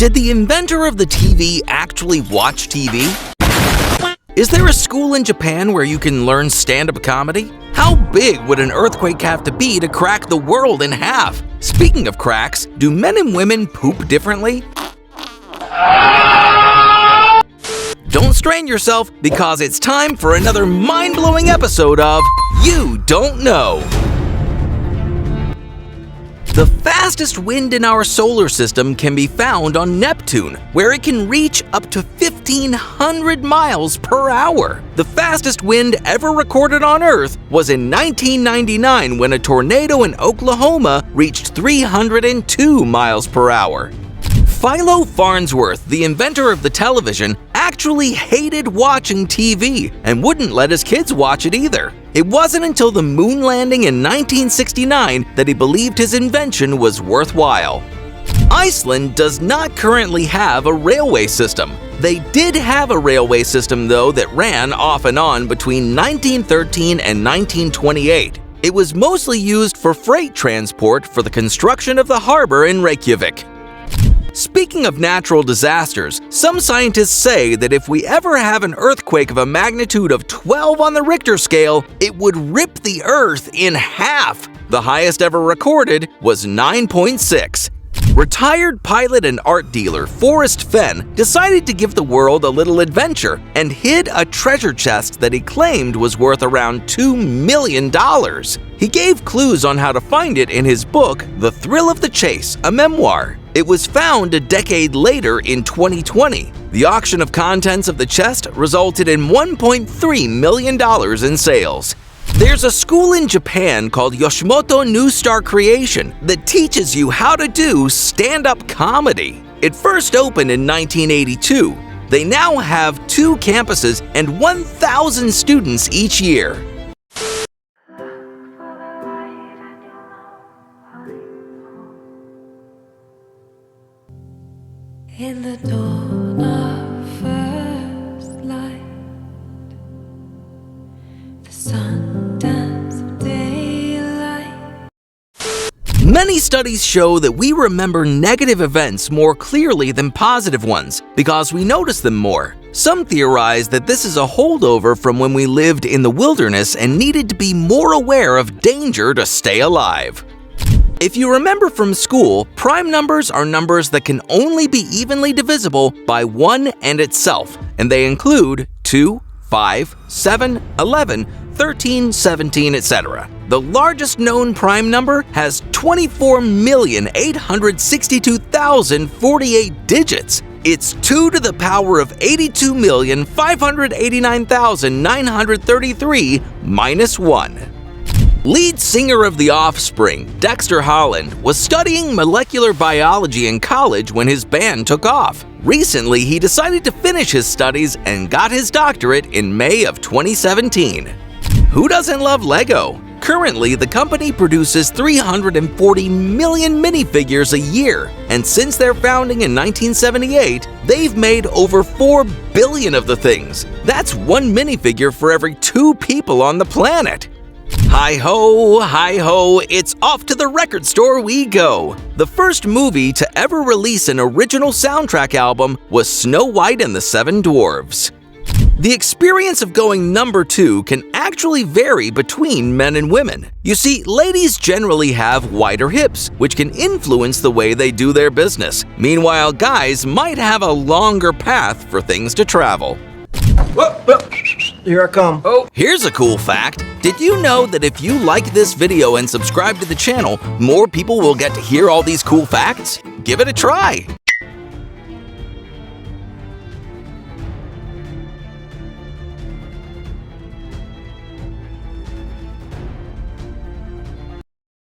Did the inventor of the TV actually watch TV? Is there a school in Japan where you can learn stand-up comedy? How big would an earthquake have to be to crack the world in half? Speaking of cracks, do men and women poop differently? Don't strain yourself, because it's time for another mind-blowing episode of You Don't Know. The fastest wind in our solar system can be found on Neptune, where it can reach up to 1,500 miles per hour. The fastest wind ever recorded on Earth was in 1999 when a tornado in Oklahoma reached 302 miles per hour. Philo Farnsworth, the inventor of the television, actually hated watching TV and wouldn't let his kids watch it either. It wasn't until the moon landing in 1969 that he believed his invention was worthwhile. Iceland does not currently have a railway system. They did have a railway system, though, that ran off and on between 1913 and 1928. It was mostly used for freight transport for the construction of the harbor in Reykjavik. Speaking of natural disasters, some scientists say that if we ever have an earthquake of a magnitude of 12 on the Richter scale, it would rip the Earth in half. The highest ever recorded was 9.6. Retired pilot and art dealer Forrest Fenn decided to give the world a little adventure and hid a treasure chest that he claimed was worth around $2 million. He gave clues on how to find it in his book, The Thrill of the Chase, a memoir. It was found a decade later in 2020. The auction of contents of the chest resulted in $1.3 million in sales. There's a school in Japan called Yoshimoto New Star Creation that teaches you how to do stand-up comedy. It first opened in 1982. They now have 2 campuses and 1,000 students each year. In the dawn of first light, the Sundance of daylight. Many studies show that we remember negative events more clearly than positive ones because we notice them more. Some theorize that this is a holdover from when we lived in the wilderness and needed to be more aware of danger to stay alive. If you remember from school, prime numbers are numbers that can only be evenly divisible by 1 and itself, and they include 2, 5, 7, 11, 13, 17, etc. The largest known prime number has 24,862,048 digits. It's 2 to the power of 82,589,933 minus 1. Lead singer of The Offspring, Dexter Holland, was studying molecular biology in college when his band took off. Recently, he decided to finish his studies and got his doctorate in May of 2017. Who doesn't love Lego? Currently, the company produces 340 million minifigures a year, and since their founding in 1978, they've made over 4 billion of the things. That's 1 minifigure for every 2 people on the planet. Hi-ho, it's off to the record store we go. The first movie to ever release an original soundtrack album was Snow White and the 7 Dwarfs. The experience of going number 2 can actually vary between men and women. You see, ladies generally have wider hips, which can influence the way they do their business. Meanwhile, guys might have a longer path for things to travel. Whoa. Here I come. Oh, here's a cool fact. Did you know that if you like this video and subscribe to the channel, more people will get to hear all these cool facts? Give it a try.